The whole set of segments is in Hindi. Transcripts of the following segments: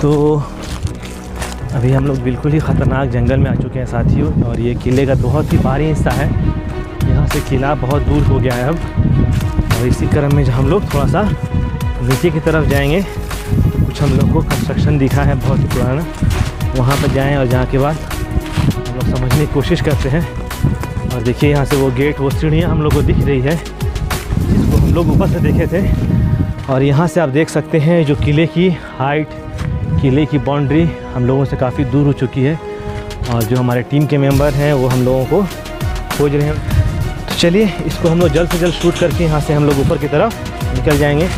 तो अभी हम लोग बिल्कुल ही ख़तरनाक जंगल में आ चुके हैं साथियों, और ये किले का बहुत ही भारी हिस्सा है। यहाँ से किला बहुत दूर हो गया है अब, और इसी क्रम में जो हम लोग थोड़ा सा नीचे की तरफ जाएंगे तो कुछ हम लोग को कंस्ट्रक्शन दिखा है बहुत ही पुराना, वहाँ पर जाएं और जहाँ के बाद हम लोग समझने की कोशिश करते हैं। और देखिए यहाँ से वो गेट, वो सीढ़ियाँ हम लोग को दिख रही है जिसको हम लोग ऊपर से देखे थे। और यहाँ से आप देख सकते हैं जो किले की हाइट, किले की बाउंड्री हम लोगों से काफ़ी दूर हो चुकी है, और जो हमारे टीम के मेंबर हैं वो हम लोगों को खोज रहे हैं। तो चलिए इसको हम लोग जल्द से जल्द शूट करके यहाँ से हम लोग ऊपर की तरफ निकल जाएंगे।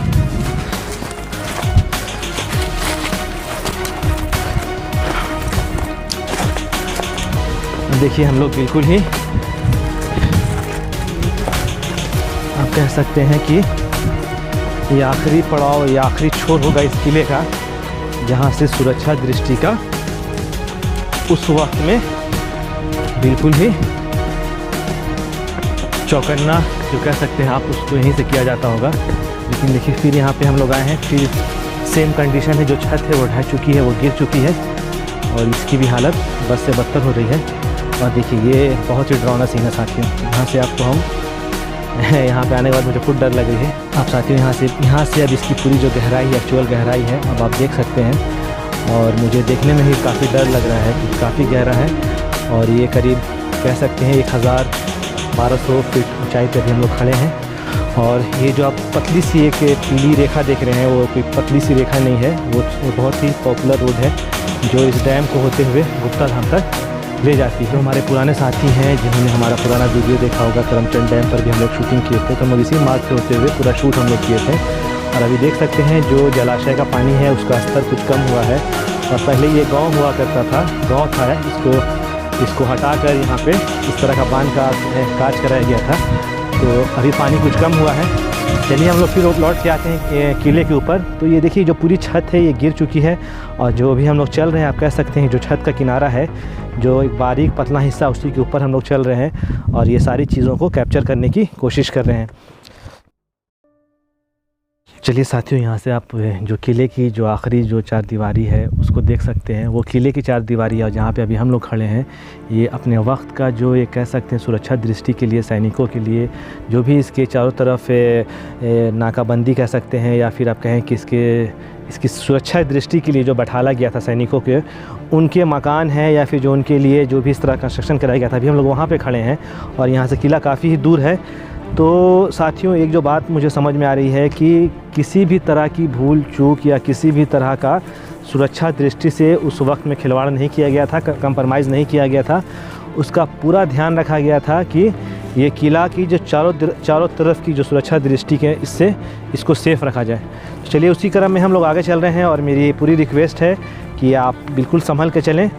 देखिए हम लोग बिल्कुल ही आप कह सकते हैं कि ये आखिरी पड़ाव, ये आखिरी छोर होगा इस किले का, जहाँ से सुरक्षा दृष्टि का उस वक्त में बिल्कुल ही चौकन्ना जो कह सकते हैं आप, उसको यहीं से किया जाता होगा। लेकिन देखिए फिर यहाँ पे हम लोग आए हैं, फिर सेम कंडीशन है, जो छत है वो ढह चुकी है, वो गिर चुकी है, और इसकी भी हालत बद से बदतर हो रही है। और देखिए ये बहुत ही डरावना सीन है साथियों। यहाँ से आपको हम यहाँ पे आने के बाद मुझे खुद डर लग रही है। आप साथियों यहाँ से अब इसकी पूरी जो गहराई है, एक्चुअल गहराई है, अब आप देख सकते हैं। और मुझे देखने में ही काफ़ी डर लग रहा है कि काफ़ी गहरा है, और ये करीब कह सकते हैं 1000-1200 फीट ऊंचाई पर भी हम लोग खड़े हैं। और ये जो आप पतली सी एक पीली रेखा देख रहे हैं, वो कोई पतली सी रेखा नहीं है, वो बहुत ही पॉपुलर रोड है जो इस डैम को होते हुए गुप्ता धाम तक ले जाती है। तो हमारे पुराने साथी हैं जिन्होंने हमारा पुराना वीडियो देखा होगा, करमचंद डैम पर भी हम लोग शूटिंग किए थे, तो हम लोग इसी मार्ग से होते हुए पूरा शूट हम लोग किए थे। और अभी देख सकते हैं जो जलाशय का पानी है उसका स्तर कुछ कम हुआ है, और पहले ये गांव हुआ करता था, गांव था, इसको हटाकर यहाँ पे इस तरह का बांध का काज कराया गया था, तो अभी पानी कुछ कम हुआ है। चलिए हम लोग फिर लौट के आते हैं किले के ऊपर। तो ये देखिए जो पूरी छत है ये गिर चुकी है, और जो अभी हम लोग चल रहे हैं, आप कह सकते हैं जो छत का किनारा है, जो एक बारीक पतला हिस्सा, उसी के ऊपर हम लोग चल रहे हैं, और ये सारी चीज़ों को कैप्चर करने की कोशिश कर रहे हैं। चलिए साथियों यहाँ से आप जो किले की जो आखिरी जो चारदीवारी है उसको देख सकते हैं। वो किले की चारदीवारी है जहाँ पे अभी हम लोग खड़े हैं, ये अपने वक्त का जो ये कह सकते हैं सुरक्षा दृष्टि के लिए, सैनिकों के लिए, जो भी इसके चारों तरफ नाकाबंदी कह सकते हैं, या फिर आप कहें कि इसकी सुरक्षा दृष्टि के लिए जो बैठाला गया था सैनिकों के, उनके मकान हैं, या फिर जो उनके लिए जो भी इस तरह कंस्ट्रक्शन कराया गया था, अभी हम लोग वहाँ पे खड़े हैं, और यहाँ से किला काफ़ी ही दूर है। तो साथियों एक जो बात मुझे समझ में आ रही है कि किसी भी तरह की भूल चूक या किसी भी तरह का सुरक्षा दृष्टि से उस वक्त में खिलवाड़ नहीं किया गया था, कंप्रोमाइज़ नहीं किया गया था, उसका पूरा ध्यान रखा गया था कि ये किला की जो चारों तरफ की जो सुरक्षा दृष्टि के इससे इसको सेफ़ रखा जाए। तो चलिए उसी क्रम में हम लोग आगे चल रहे हैं, और मेरी पूरी रिक्वेस्ट है कि आप बिल्कुल संभल के चलें,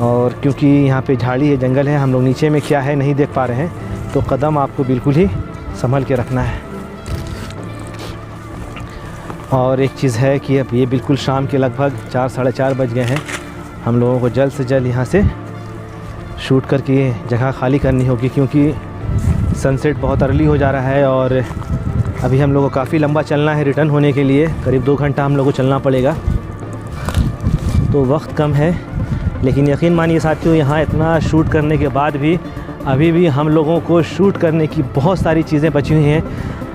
और क्योंकि यहाँ पे झाड़ी है, जंगल है, हम लोग नीचे में क्या है नहीं देख पा रहे हैं, तो कदम आपको बिल्कुल ही संभल के रखना है। और एक चीज़ है कि अब ये बिल्कुल शाम के लगभग 4-4:30 बज गए हैं, हम लोगों को जल्द से जल्द यहाँ से शूट करके जगह खाली करनी होगी, क्योंकि सनसेट बहुत अर्ली हो जा रहा है, और अभी हम लोगों को काफ़ी लंबा चलना है रिटर्न होने के लिए, करीब 2 घंटा हम लोगों को चलना पड़ेगा, तो वक्त कम है। लेकिन यकीन मानिए साथियों, यहाँ इतना शूट करने के बाद भी अभी भी हम लोगों को शूट करने की बहुत सारी चीज़ें बची हुई हैं।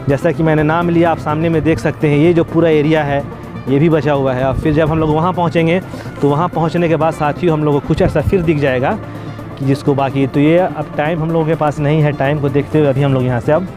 जैसा कि मैंने नाम लिया, आप सामने में देख सकते हैं, ये जो पूरा एरिया है ये भी बचा हुआ है। और फिर जब हम लोग वहाँ पहुँचेंगे तो वहाँ पहुँचने के बाद साथियों हम लोगों को कुछ ऐसा फिर दिख जाएगा कि जिसको बाकी, तो ये अब टाइम हम लोगों के पास नहीं है, टाइम को देखते हुए अभी हम लोग यहाँ से अब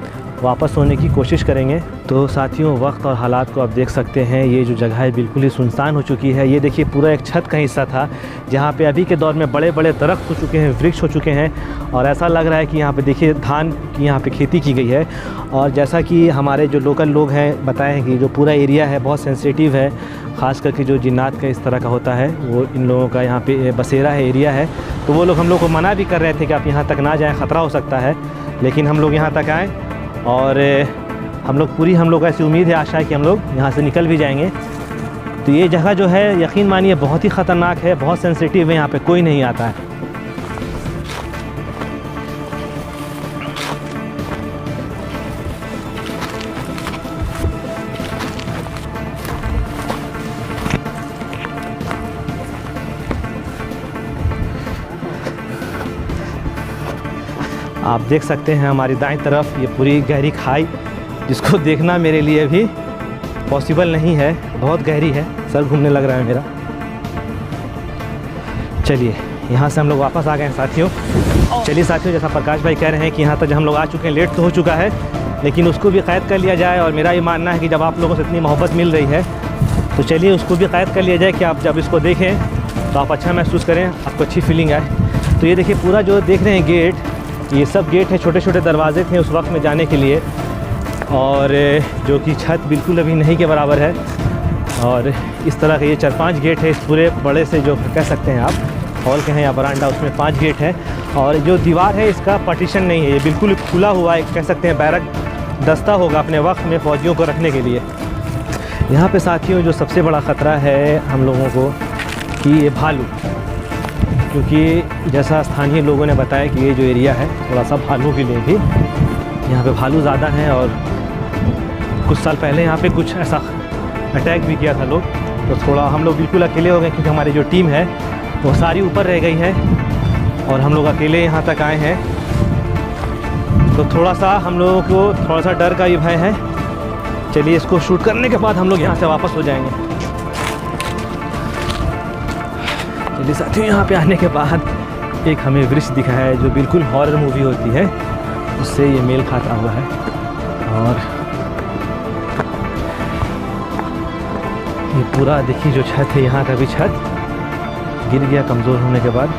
वापस होने की कोशिश करेंगे। तो साथियों वक्त और हालात को आप देख सकते हैं, ये जो जगह है बिल्कुल ही सुनसान हो चुकी है। ये देखिए पूरा एक छत का हिस्सा था जहाँ पे अभी के दौर में बड़े बड़े दरख्त हो चुके हैं, वृक्ष हो चुके हैं, और ऐसा लग रहा है कि यहाँ पे देखिए धान की यहाँ पे खेती की गई है। और जैसा कि हमारे जो लोकल लोग हैं बताएं कि जो पूरा एरिया है बहुत सेंसिटिव है, ख़ास करके जो जिन्नात का इस तरह का होता है, वो इन लोगों का यहाँ पे बसेरा है, एरिया है। तो वो लोग हम लोग को मना भी कर रहे थे कि आप यहाँ तक ना जाएँ, ख़तरा हो सकता है, लेकिन हम लोग यहाँ तक आए, और हम लोग ऐसी उम्मीद है, आशा है कि हम लोग यहाँ से निकल भी जाएंगे। तो ये जगह जो है यकीन मानिए बहुत ही ख़तरनाक है, बहुत सेंसिटिव है, यहाँ पे कोई नहीं आता है। आप देख सकते हैं हमारी दाईं तरफ ये पूरी गहरी खाई, जिसको देखना मेरे लिए भी पॉसिबल नहीं है, बहुत गहरी है, सर घूमने लग रहा है मेरा। चलिए यहाँ से हम लोग वापस आ गए हैं साथियों। चलिए साथियों, जैसा प्रकाश भाई कह रहे हैं कि यहाँ तक हम लोग आ चुके हैं, लेट तो हो चुका है लेकिन उसको भी कैद कर लिया जाए। और मेरा ये मानना है कि जब आप लोगों से इतनी मोहब्बत मिल रही है तो चलिए उसको भी कैद कर लिया जाए कि आप जब इसको देखें तो आप अच्छा महसूस करें, आपको अच्छी फीलिंग आए। तो ये देखिए पूरा जो देख रहे हैं गेट, ये सब गेट है, छोटे छोटे दरवाजे थे उस वक्त में जाने के लिए, और जो कि छत बिल्कुल अभी नहीं के बराबर है। और इस तरह के ये 4-5 गेट है इस पूरे बड़े से, जो कह सकते हैं आप हॉल के हैं या बरांडा, उसमें 5 गेट हैं। और जो दीवार है इसका पार्टीशन नहीं है, ये बिल्कुल खुला हुआ है, कह सकते हैं बैरक दस्ता होगा अपने वक्त में फ़ौजियों को रखने के लिए। यहाँ पे साथियों जो सबसे बड़ा ख़तरा है हम लोगों को कि ये भालू, क्योंकि जैसा स्थानीय लोगों ने बताया कि ये जो एरिया है थोड़ा सा भालू के लिए भी यहाँ पे भालू ज़्यादा हैं। और कुछ साल पहले यहाँ पे कुछ ऐसा अटैक भी किया था लोग, तो थोड़ा हम लोग बिल्कुल अकेले हो गए क्योंकि हमारी जो टीम है वो सारी ऊपर रह गई है और हम लोग अकेले यहाँ तक आए हैं। तो थोड़ा सा हम लोगों को थोड़ा सा डर का ये भय है। चलिए इसको शूट करने के बाद हम लोग यहाँ से वापस हो जाएंगे। चलिए साथियों, यहाँ पे आने के बाद एक हमें वृक्ष दिखा है जो बिल्कुल हॉरर मूवी होती है उससे ये मेल खाता हुआ है। और ये पूरा देखिए जो छत है, यहाँ का भी छत गिर गया कमज़ोर होने के बाद।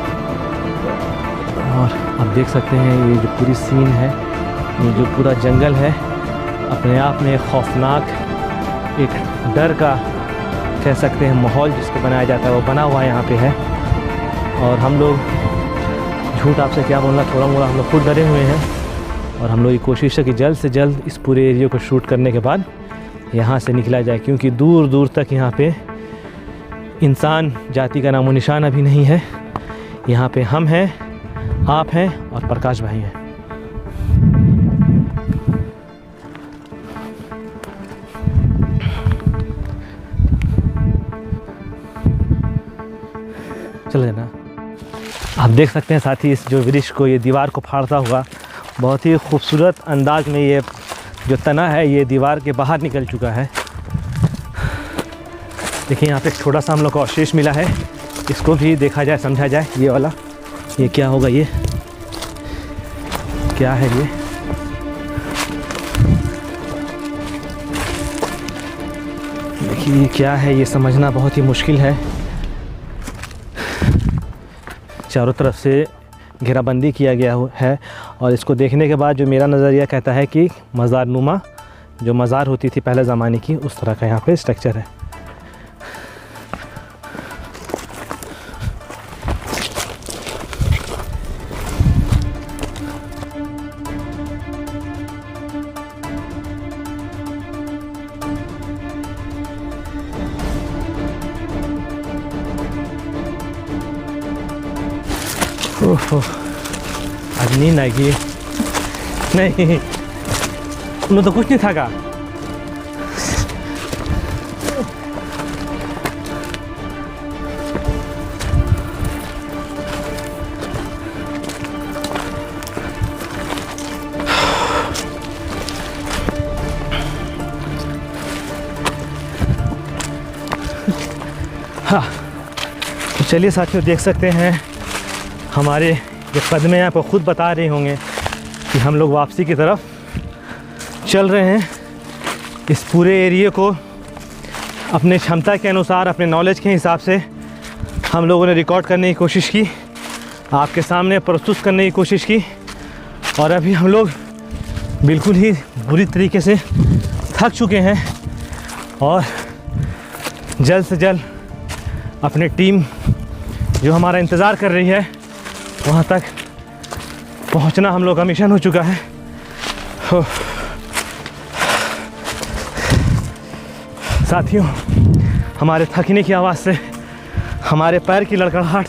और आप देख सकते हैं ये जो पूरी सीन है, ये जो पूरा जंगल है अपने आप में खौफनाक एक डर का कह सकते हैं माहौल जिसको बनाया जाता है वो बना हुआ यहाँ पे है। और हम लोग झूठ आपसे क्या बोलना, थोड़ा मोड़ा हम लोग खुद डरे हुए हैं। और हम लोग की कोशिश है कि जल्द से जल्द इस पूरे एरिया को शूट करने के बाद यहाँ से निकला जाए, क्योंकि दूर दूर तक यहाँ पे इंसान जाति का नामो निशान अभी नहीं है। यहाँ पे हम हैं, आप हैं और प्रकाश भाई हैं। चल जाना। आप देख सकते हैं साथी इस जो वृक्ष को, ये दीवार को फाड़ता हुआ बहुत ही खूबसूरत अंदाज में ये जो तना है ये दीवार के बाहर निकल चुका है। देखिए यहाँ पे एक छोटा सा हम लोग को अवशेष मिला है, इसको भी देखा जाए, समझा जाए। ये वाला ये क्या होगा, ये क्या है, ये देखिए ये क्या है, ये समझना बहुत ही मुश्किल है। चारों तरफ से घेराबंदी किया गया है और इसको देखने के बाद जो मेरा नज़रिया कहता है कि मज़ार नुमा जो मज़ार होती थी पहले ज़माने की, उस तरह का यहाँ पे स्ट्रक्चर है। ओहो, आज नींद आएगी? नहीं, उन्हें तो कुछ नहीं था का। हाँ, तो चलिए साथियों, देख सकते हैं हमारे जो कदमें आपको खुद बता रहे होंगे कि हम लोग वापसी की तरफ चल रहे हैं। इस पूरे एरिया को अपने क्षमता के अनुसार, अपने नॉलेज के हिसाब से हम लोगों ने रिकॉर्ड करने की कोशिश की, आपके सामने प्रस्तुत करने की कोशिश की। और अभी हम लोग बिल्कुल ही बुरी तरीके से थक चुके हैं और जल्द से जल्द अपनी टीम जो हमारा इंतज़ार कर रही है वहाँ तक पहुँचना हम लोग का मिशन हो चुका है। साथियों, हमारे थकने की आवाज़ से हमारे पैर की लड़खड़ाहट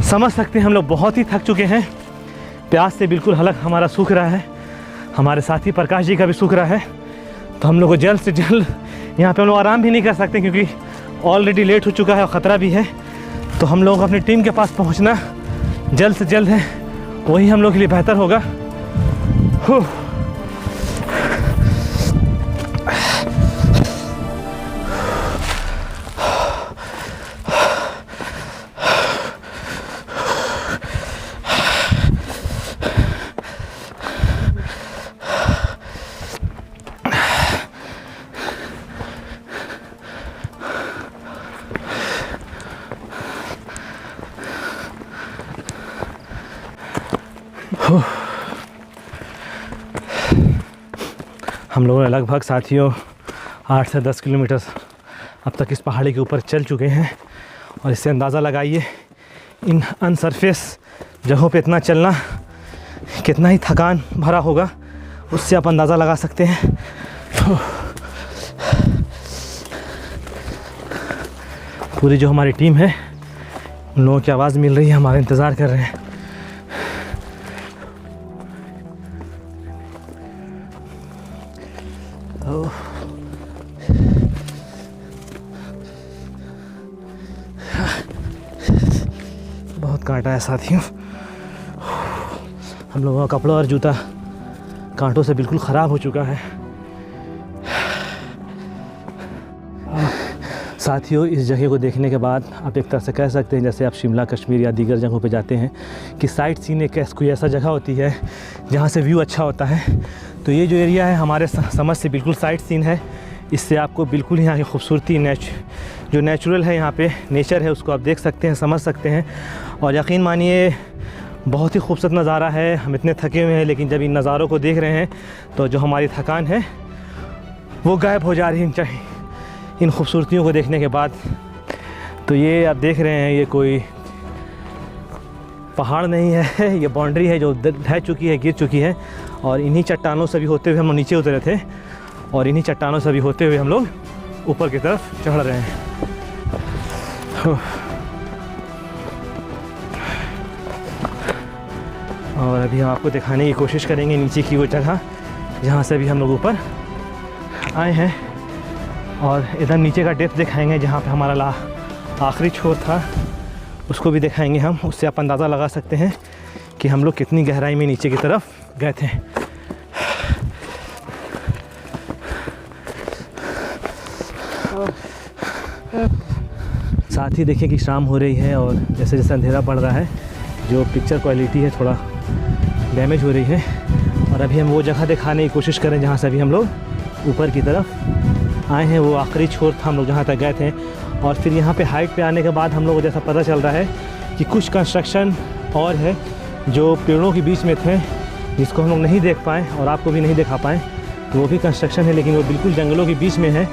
समझ सकते हैं हम लोग बहुत ही थक चुके हैं। प्यास से बिल्कुल हलक हमारा सूख रहा है, हमारे साथी प्रकाश जी का भी सूख रहा है। तो हम लोग को जल्द से जल्द यहाँ पे हम लोग आराम भी नहीं कर सकते क्योंकि ऑलरेडी लेट हो चुका है और ख़तरा भी है। तो हम लोग अपनी टीम के पास पहुँचना जल्द से जल्द है, वही हम लोग के लिए बेहतर होगा। हम लोगों ने लगभग साथियों 8 से 10 किलोमीटर अब तक इस पहाड़ी के ऊपर चल चुके हैं और इससे अंदाज़ा लगाइए इन अनसरफेस जगहों पे इतना चलना कितना ही थकान भरा होगा, उससे आप अंदाज़ा लगा सकते हैं। पूरी जो हमारी टीम है उन लोगों की आवाज़ मिल रही है, हमारा इंतज़ार कर रहे हैं। बहुत कांटा है साथियों, हम लोगों का कपड़ा और जूता कांटों से बिल्कुल ख़राब हो चुका है। साथियों, इस जगह को देखने के बाद आप एक तरह से कह सकते हैं जैसे आप शिमला, कश्मीर या दीगर जगहों पे जाते हैं कि साइट सीन एक कोई ऐसा जगह होती है जहाँ से व्यू अच्छा होता है। तो ये जो एरिया है हमारे समझ से बिल्कुल साइट सीन है। इससे आपको बिल्कुल यहाँ की खूबसूरती जो नेचुरल है, यहाँ पे नेचर है, उसको आप देख सकते हैं, समझ सकते हैं। और यकीन मानिए बहुत ही खूबसूरत नज़ारा है। हम इतने थके हुए हैं लेकिन जब इन नज़ारों को देख रहे हैं तो जो हमारी थकान है वो गायब हो जा रही है इन खूबसूरतियों को देखने के बाद। तो ये आप देख रहे हैं, ये कोई पहाड़ नहीं है, ये बाउंड्री है जो ढह चुकी है, गिर चुकी है। और इन्हीं चट्टानों से भी होते हुए हम लोग नीचे उतरे थे और इन्हीं चट्टानों से भी होते हुए हम लोग ऊपर की तरफ चढ़ रहे हैं। और अभी हम आपको दिखाने की कोशिश करेंगे नीचे की वो जगह जहाँ से भी हम लोग ऊपर आए हैं, और इधर नीचे का डेप्थ दिखाएंगे जहाँ पे हमारा आखिरी छोर था, उसको भी दिखाएंगे हम। उससे आप अंदाज़ा लगा सकते हैं कि हम लोग कितनी गहराई में नीचे की तरफ गए थे। साथ ही देखिए कि शाम हो रही है और जैसे जैसे अंधेरा पड़ रहा है जो पिक्चर क्वालिटी है थोड़ा डैमेज हो रही है। और अभी हम वो जगह दिखाने की कोशिश करें जहाँ से अभी हम लोग ऊपर की तरफ आए हैं, वो आखिरी छोर था हम लोग जहाँ तक गए थे। और फिर यहाँ पे हाइट पे आने के बाद हम लोग को जैसा पता चल रहा है कि कुछ कंस्ट्रक्शन और है जो पेड़ों के बीच में थे, जिसको हम लोग नहीं देख पाए और आपको भी नहीं दिखा पाए। तो वो भी कंस्ट्रक्शन है लेकिन वो बिल्कुल जंगलों के बीच में है।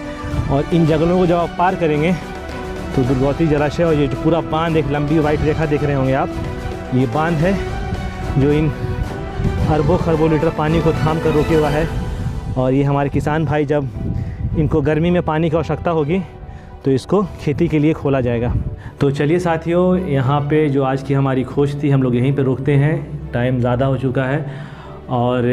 और इन जंगलों को जब आप पार करेंगे तो दुर्गौती जलाशय और ये जो पूरा बांध, एक लंबी वाइट रेखा देख रहे होंगे आप, ये बांध है जो इन अरबों खरबों लीटर पानी को थाम कर रोके हुआ है। और ये हमारे किसान भाई जब इनको गर्मी में पानी की आवश्यकता होगी तो इसको खेती के लिए खोला जाएगा। तो चलिए साथियों, यहाँ पे जो आज की हमारी खोज थी हम लोग यहीं पे रोकते हैं। टाइम ज़्यादा हो चुका है और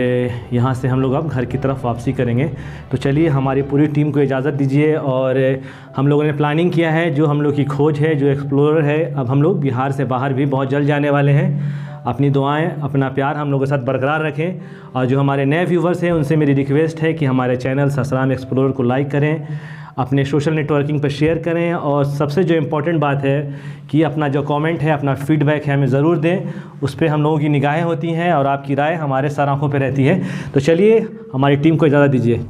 यहाँ से हम लोग अब घर की तरफ वापसी करेंगे। तो चलिए हमारी पूरी टीम को इजाज़त दीजिए। और हम लोगों ने प्लानिंग किया है, जो हम लोग की खोज है, जो एक्सप्लोरर है, अब हम लोग बिहार से बाहर भी बहुत जल्द जाने वाले हैं। अपनी दुआएं, अपना प्यार हम लोगों के साथ बरकरार रखें। और जो हमारे नए व्यूवर्स हैं उनसे मेरी रिक्वेस्ट है कि हमारे चैनल ससराम एक्सप्लोरर को लाइक करें, अपने सोशल नेटवर्किंग पर शेयर करें, और सबसे जो इम्पोर्टेंट बात है कि अपना जो कमेंट है, अपना फीडबैक है हमें ज़रूर दें। उस पर हम लोगों की निगाहें होती हैं और आपकी राय हमारे सर आँखों पर रहती है। तो चलिए हमारी टीम को इजाज़त दीजिए।